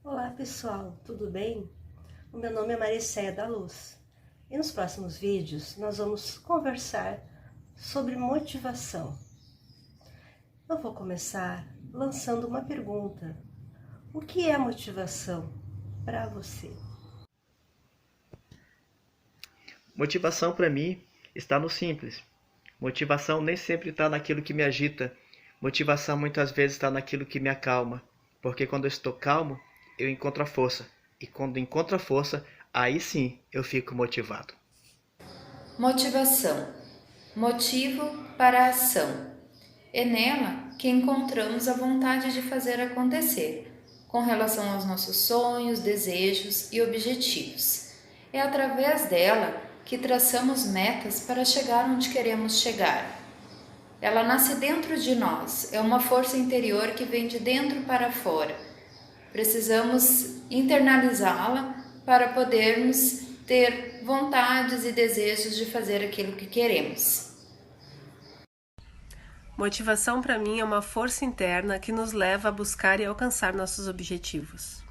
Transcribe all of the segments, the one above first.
Olá pessoal, tudo bem? O meu nome é Maricéia da Luz e nos próximos vídeos nós vamos conversar sobre motivação. Eu vou começar lançando uma pergunta. O que é motivação para você? Motivação para mim está no simples. Motivação nem sempre está naquilo que me agita. Motivação muitas vezes está naquilo que me acalma. Porque quando eu estou calmo, eu encontro a força. E quando encontro a força, aí sim eu fico motivado. Motivação. Motivo para a ação. É nela que encontramos a vontade de fazer acontecer, com relação aos nossos sonhos, desejos e objetivos. É através dela que traçamos metas para chegar onde queremos chegar. Ela nasce dentro de nós, é uma força interior que vem de dentro para fora. Precisamos internalizá-la para podermos ter vontades e desejos de fazer aquilo que queremos. Motivação para mim é uma força interna que nos leva a buscar e alcançar nossos objetivos.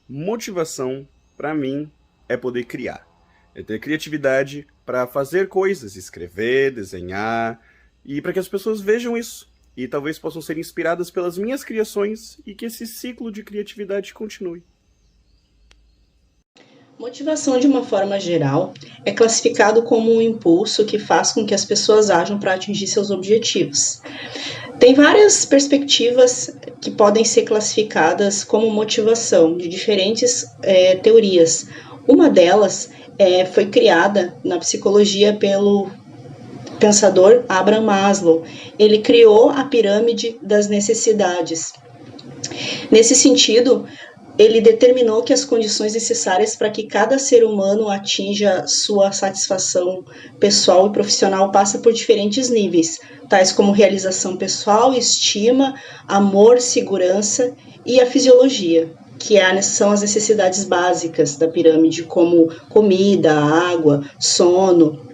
Motivação, para mim, é poder criar. É ter criatividade para fazer coisas, escrever, desenhar, e para que as pessoas vejam isso e talvez possam ser inspiradas pelas minhas criações e que esse ciclo de criatividade continue. Motivação, de uma forma geral, é classificado como um impulso que faz com que as pessoas ajam para atingir seus objetivos. Tem várias perspectivas que podem ser classificadas como motivação, de diferentes teorias. Uma delas foi criada na psicologia pelo pensador Abraham Maslow. Ele criou a pirâmide das necessidades. Nesse sentido, ele determinou que as condições necessárias para que cada ser humano atinja sua satisfação pessoal e profissional passa por diferentes níveis, tais como realização pessoal, estima, amor, segurança e a fisiologia, que são as necessidades básicas da pirâmide, como comida, água, sono.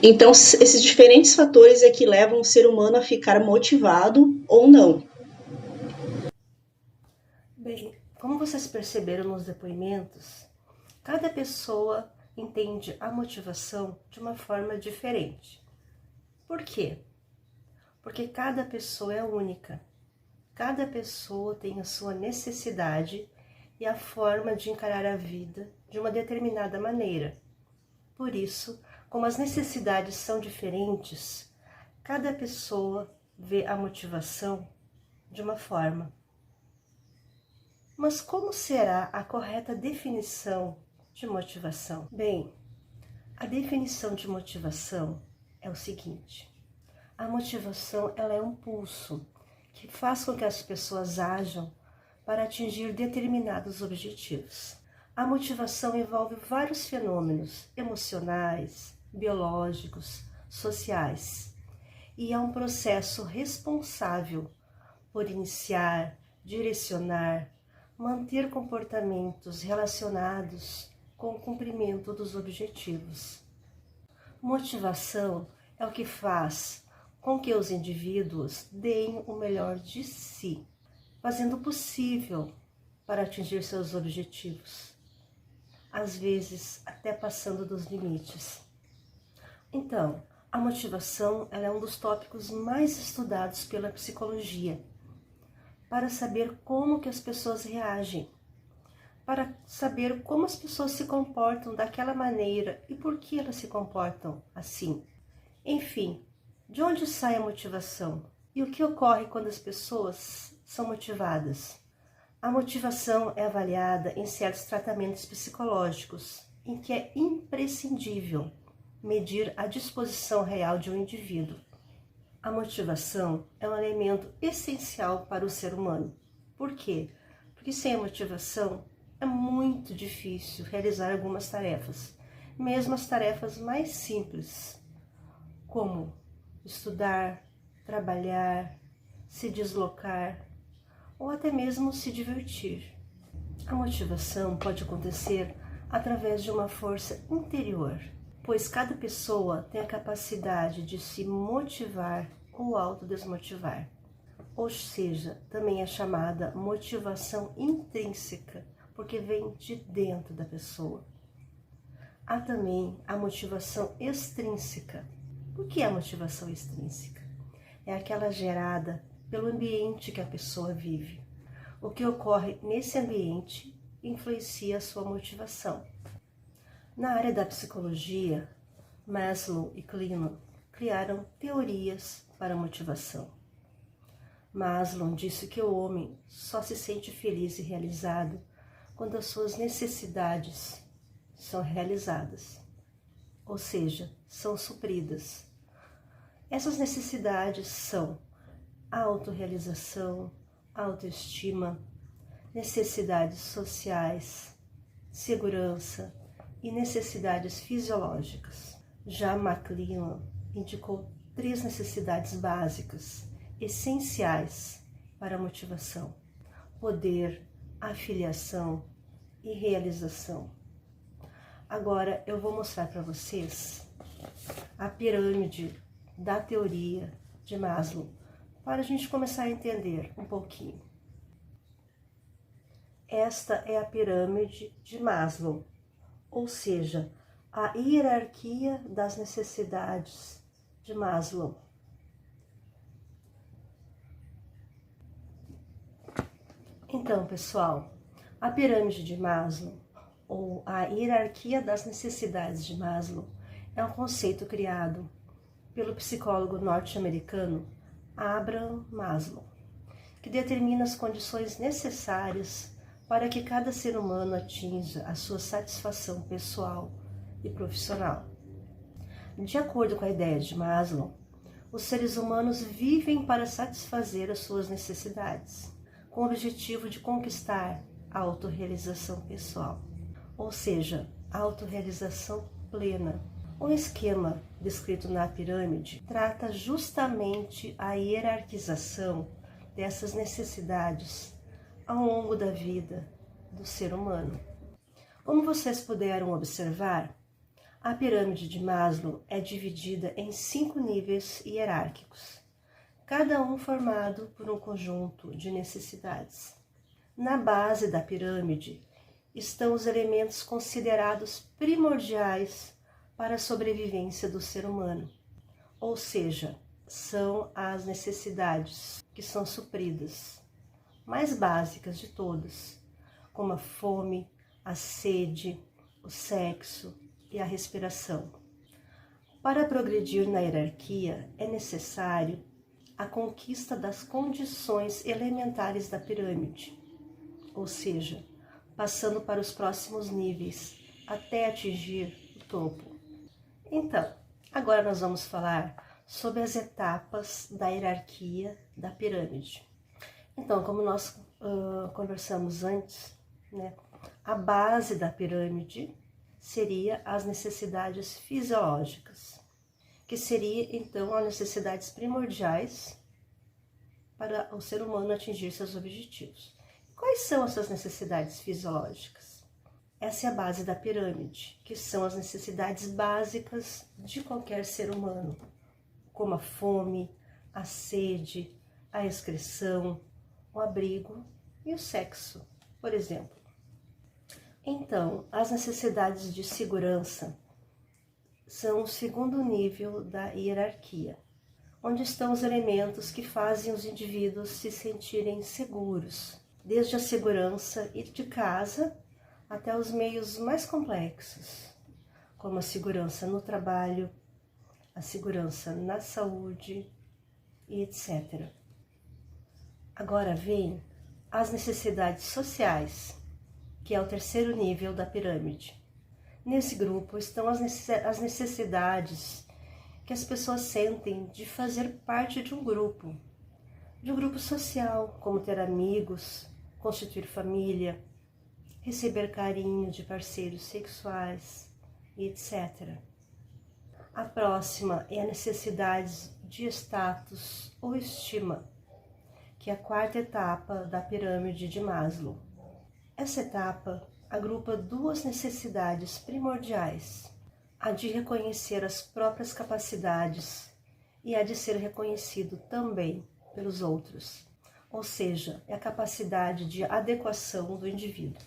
Então, esses diferentes fatores é que levam o ser humano a ficar motivado ou não. Bem, como vocês perceberam nos depoimentos, cada pessoa entende a motivação de uma forma diferente. Por quê? Porque cada pessoa é única. Cada pessoa tem a sua necessidade e a forma de encarar a vida de uma determinada maneira. Por isso, como as necessidades são diferentes, cada pessoa vê a motivação de uma forma. Mas como será a correta definição de motivação? Bem, a definição de motivação é o seguinte: a motivação ela é um pulso que faz com que as pessoas ajam para atingir determinados objetivos. A motivação envolve vários fenômenos emocionais, biológicos, sociais, e é um processo responsável por iniciar, direcionar, manter comportamentos relacionados com o cumprimento dos objetivos. Motivação é o que faz com que os indivíduos deem o melhor de si, fazendo o possível para atingir seus objetivos, às vezes até passando dos limites. Então, a motivação ela é um dos tópicos mais estudados pela psicologia, para saber como que as pessoas reagem, para saber como as pessoas se comportam daquela maneira e por que elas se comportam assim. Enfim, de onde sai a motivação? E o que ocorre quando as pessoas são motivadas? A motivação é avaliada em certos tratamentos psicológicos, em que é imprescindível medir a disposição real de um indivíduo. A motivação é um elemento essencial para o ser humano. Por quê? Porque sem a motivação é muito difícil realizar algumas tarefas, mesmo as tarefas mais simples, como estudar, trabalhar, se deslocar ou até mesmo se divertir. A motivação pode acontecer através de uma força interior, pois cada pessoa tem a capacidade de se motivar ou autodesmotivar. ou seja, também é chamada motivação intrínseca, porque vem de dentro da pessoa. Há também a motivação extrínseca. O que é a motivação extrínseca? É aquela gerada pelo ambiente que a pessoa vive. O que ocorre nesse ambiente influencia a sua motivação. Na área da psicologia, Maslow e Klein criaram teorias para a motivação. Maslow disse que o homem só se sente feliz e realizado quando as suas necessidades são realizadas, ou seja, são supridas. Essas necessidades são a autorrealização, autoestima, necessidades sociais, segurança e necessidades fisiológicas. Já McClellan indicou 3 necessidades básicas, essenciais para a motivação: poder, afiliação e realização. Agora eu vou mostrar para vocês a pirâmide da teoria de Maslow, para a gente começar a entender um pouquinho. Esta é a pirâmide de Maslow, ou seja, a hierarquia das necessidades de Maslow. Então, pessoal, a pirâmide de Maslow, ou a hierarquia das necessidades de Maslow, é um conceito criado pelo psicólogo norte-americano Abraham Maslow, que determina as condições necessárias para que cada ser humano atinja a sua satisfação pessoal e profissional. De acordo com a ideia de Maslow, os seres humanos vivem para satisfazer as suas necessidades, com o objetivo de conquistar a autorrealização pessoal, ou seja, a autorrealização plena. O esquema descrito na pirâmide trata justamente a hierarquização dessas necessidades ao longo da vida do ser humano. Como vocês puderam observar, a pirâmide de Maslow é dividida em 5 níveis hierárquicos, cada um formado por um conjunto de necessidades. Na base da pirâmide estão os elementos considerados primordiais para a sobrevivência do ser humano, ou seja, são as necessidades que são supridas, mais básicas de todas, como a fome, a sede, o sexo e a respiração. Para progredir na hierarquia, é necessário a conquista das condições elementares da pirâmide, ou seja, passando para os próximos níveis até atingir o topo. Então, agora nós vamos falar sobre as etapas da hierarquia da pirâmide. Então, como nós conversamos antes, né, a base da pirâmide seria as necessidades fisiológicas, que seria então as necessidades primordiais para o ser humano atingir seus objetivos. Quais são essas necessidades fisiológicas? Essa é a base da pirâmide, que são as necessidades básicas de qualquer ser humano, como a fome, a sede, a excreção, o abrigo e o sexo, por exemplo. Então, as necessidades de segurança são o segundo nível da hierarquia, onde estão os elementos que fazem os indivíduos se sentirem seguros, desde a segurança de casa até os meios mais complexos, como a segurança no trabalho, a segurança na saúde e etc. Agora vem as necessidades sociais, que é o terceiro nível da pirâmide. Nesse grupo estão as necessidades que as pessoas sentem de fazer parte de um grupo social, como ter amigos, constituir família, receber carinho de parceiros sexuais e etc. A próxima é a necessidade de status ou estima, que é a quarta etapa da pirâmide de Maslow. Essa etapa agrupa 2 necessidades primordiais, a de reconhecer as próprias capacidades e a de ser reconhecido também pelos outros. ou seja, é a capacidade de adequação do indivíduo.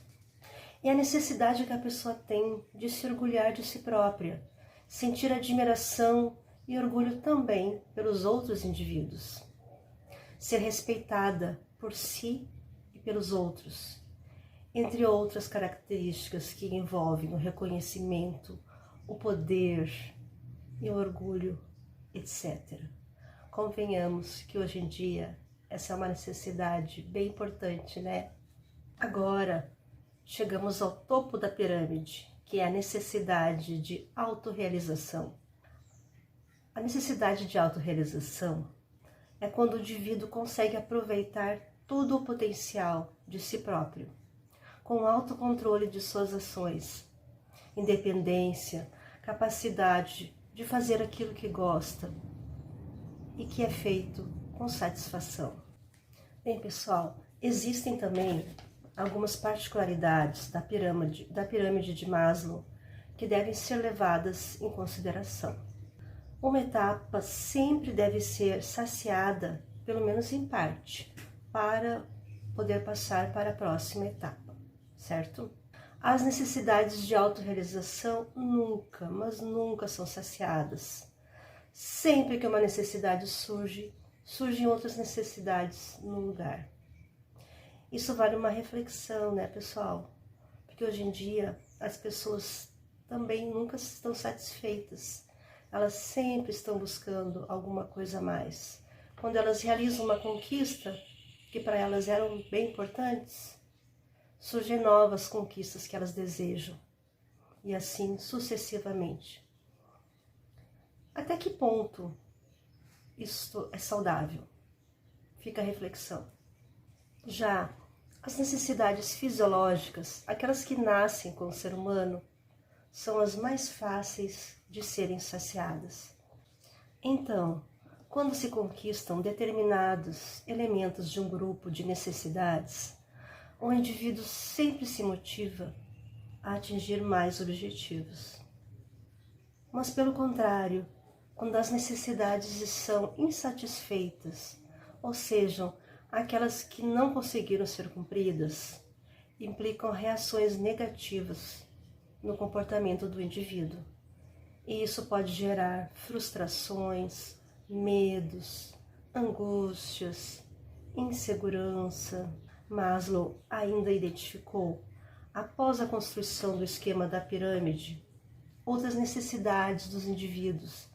E a necessidade que a pessoa tem de se orgulhar de si própria, sentir admiração e orgulho também pelos outros indivíduos. Ser respeitada por si e pelos outros, entre outras características que envolvem o reconhecimento, o poder e o orgulho, etc. Convenhamos que hoje em dia essa é uma necessidade bem importante, né? Agora, chegamos ao topo da pirâmide, que é a necessidade de autorrealização. A necessidade de autorrealização é quando o indivíduo consegue aproveitar todo o potencial de si próprio, com autocontrole de suas ações, independência, capacidade de fazer aquilo que gosta e que é feito com satisfação. Bem, pessoal, existem também algumas particularidades da pirâmide de Maslow que devem ser levadas em consideração. Uma etapa sempre deve ser saciada, pelo menos em parte, para poder passar para a próxima etapa, certo? As necessidades de autorrealização nunca, mas nunca são saciadas. Sempre que uma necessidade surge, surgem outras necessidades no lugar. Isso vale uma reflexão, né, pessoal? Porque hoje em dia as pessoas também nunca estão satisfeitas. Elas sempre estão buscando alguma coisa a mais. Quando elas realizam uma conquista, que para elas eram bem importantes, surgem novas conquistas que elas desejam. E assim sucessivamente. Até que ponto isso é saudável? Fica a reflexão. Já as necessidades fisiológicas, aquelas que nascem com o ser humano, são as mais fáceis de serem saciadas. Então, quando se conquistam determinados elementos de um grupo de necessidades, o indivíduo sempre se motiva a atingir mais objetivos. Mas, pelo contrário, quando as necessidades são insatisfeitas, ou sejam, aquelas que não conseguiram ser cumpridas, implicam reações negativas no comportamento do indivíduo. E isso pode gerar frustrações, medos, angústias, insegurança. Maslow ainda identificou, após a construção do esquema da pirâmide, outras necessidades dos indivíduos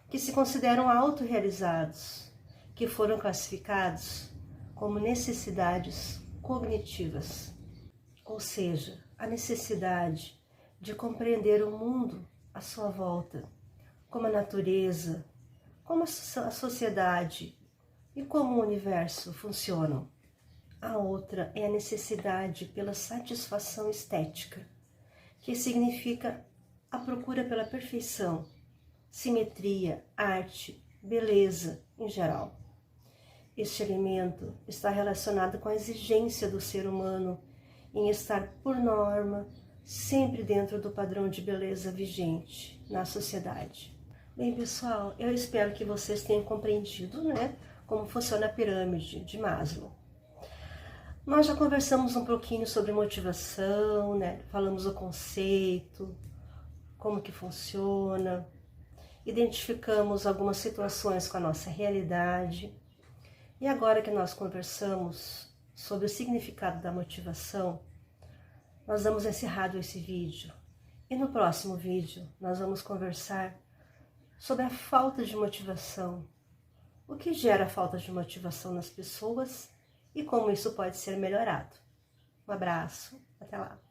que se consideram autorrealizados, que foram classificados como necessidades cognitivas, ou seja, a necessidade de compreender o mundo à sua volta, como a natureza, como a sociedade e como o universo funcionam. A outra é a necessidade pela satisfação estética, que significa a procura pela perfeição, simetria, arte, beleza em geral. Este elemento está relacionado com a exigência do ser humano em estar por norma, sempre dentro do padrão de beleza vigente na sociedade. Bem, pessoal, eu espero que vocês tenham compreendido, né, como funciona a pirâmide de Maslow. Nós já conversamos um pouquinho sobre motivação, né, falamos o conceito, como que funciona, identificamos algumas situações com a nossa realidade. E agora que nós conversamos sobre o significado da motivação, nós damos encerrado esse vídeo. E no próximo vídeo nós vamos conversar sobre a falta de motivação. O que gera a falta de motivação nas pessoas e como isso pode ser melhorado. Um abraço, até lá!